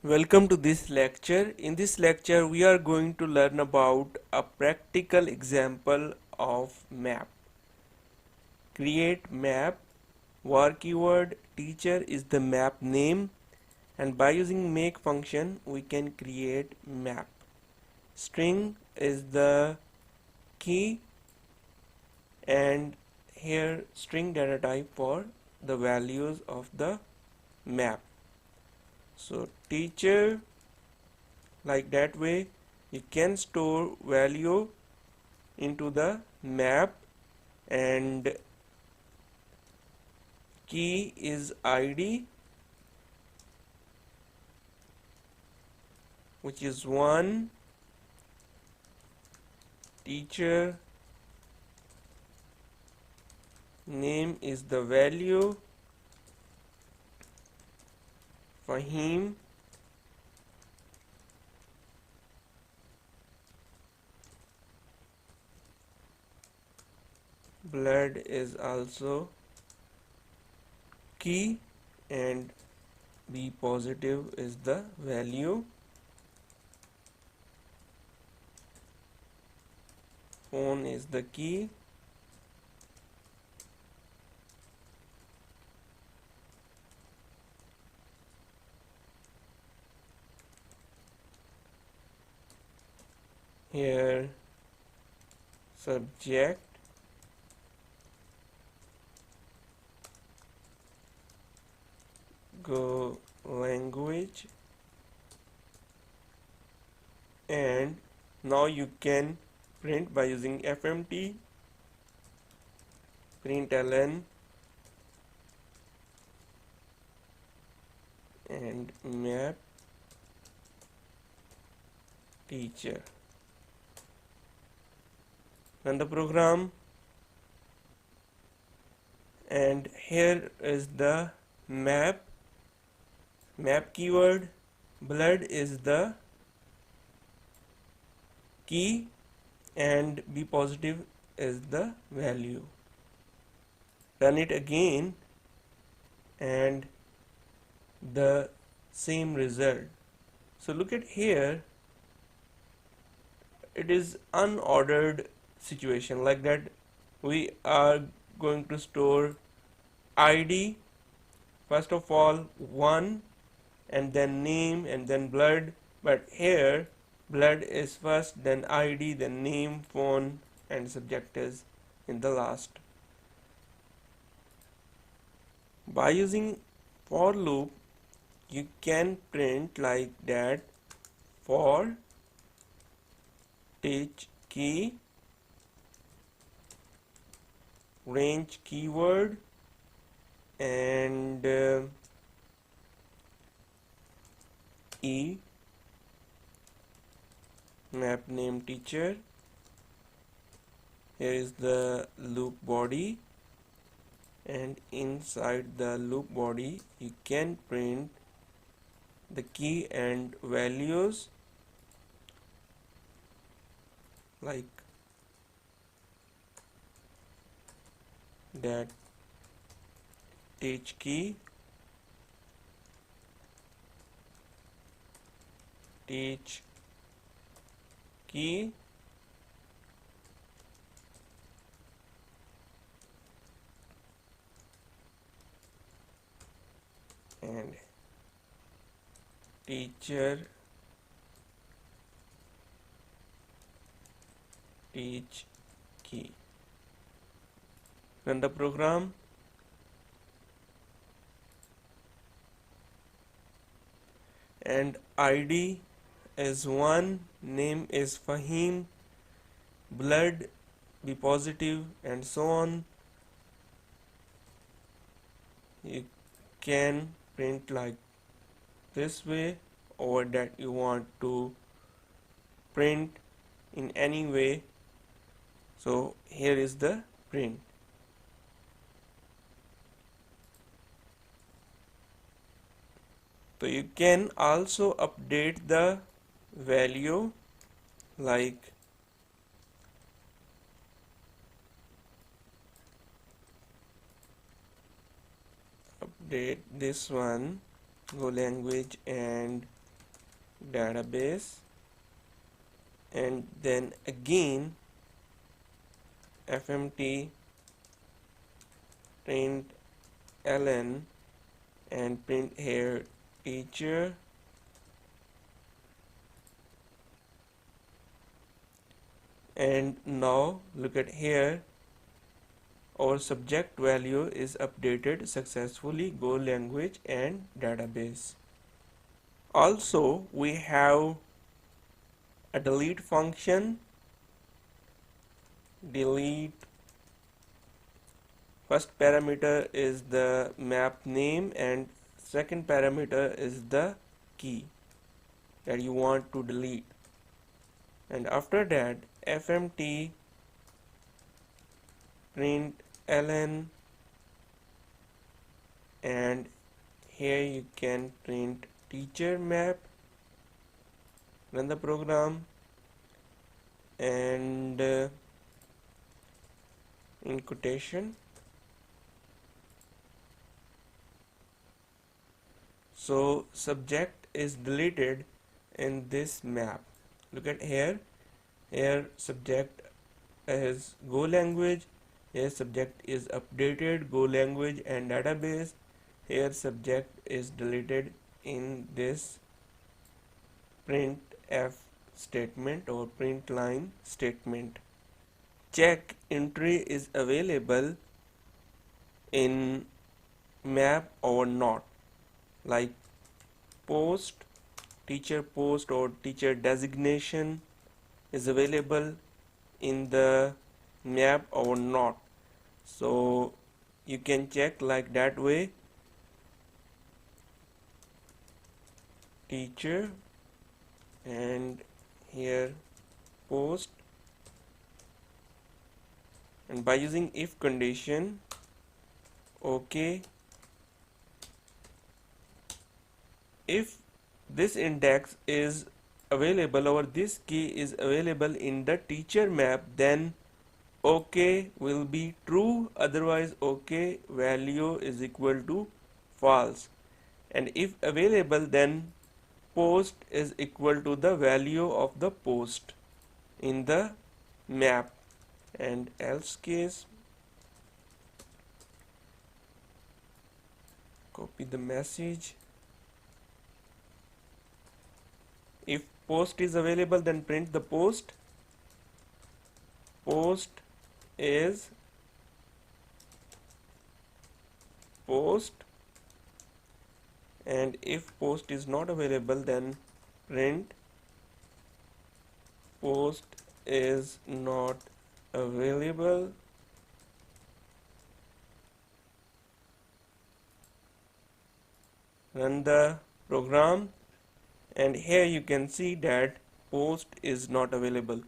Welcome to this lecture. In this lecture, we are going to learn about a practical example of map. Create map. Var keyword teacher is the map name, and by using make function, we can create map. String is the key, and here string data type for the values of the map. So teacher, like that way you can store value into the map, and key is id, which is 1. Teacher name is the value. Fahim blood is also key, and B positive is the value. Phone is the key. Here subject go language, and now you can print by using fmt println and map teacher. Run the program, and here is the map. Map keyword, blood is the key, and B positive is the value. Run it again, and the same result. So look at here, it is unordered situation, like that we are going to store id first of all 1, and then name, and then blood, but here blood is first, then id, then name, phone, and subject is in the last. By using for loop, you can print like that: for teach key range keyword, and e map name teacher. Here is the loop body, and inside the loop body you can print the key and values, like that: teach key, teach key, and teacher teach key. Run the program, and id is 1, name is Fahim, blood be positive, and so on. You can print like this way, or that you want to print in any way. So here is the print. So you can also update the value, like update this one, go language and database, and then again fmt print ln and print here teacher, and now look at here, our subject value is updated successfully, Go language and database. Also we have a delete function. Delete, first parameter is the map name and second parameter is the key that you want to delete, and after that fmt print ln, and here you can print teacher map, run the program, and in quotation, so subject is deleted in this map. Look at here, here subject is Go language, here subject is updated Go language and database, here subject is deleted in this printf statement or print line statement. Check entry is available in map or not, like post, teacher post or teacher designation is available in the map or not. So you can check like that way, teacher and here post, and by using if condition, okay, if this index is available or this key is available in the teacher map, then OK will be true, otherwise OK value is equal to false, and if available then post is equal to the value of the post in the map, and else case, copy the message. If post is available then print the post, post is post, and if post is not available then print post is not available. Run the program, and here you can see that post is not available.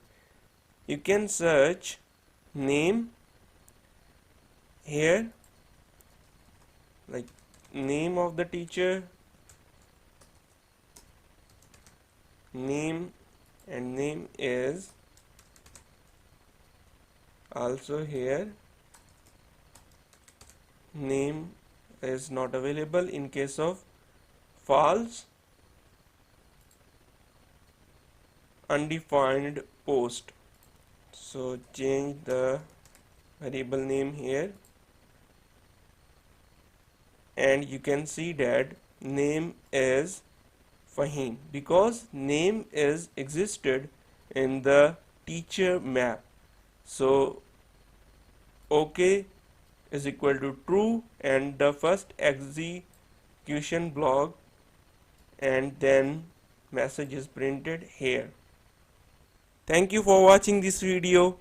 You can search name here, like name of the teacher, name, and name is also here, name is not available in case of false, undefined post. So change the variable name here, and you can see that name is Fahim because name is existed in the teacher map. So OK is equal to true, and the first execution block, and then message is printed here. Thank you for watching this video.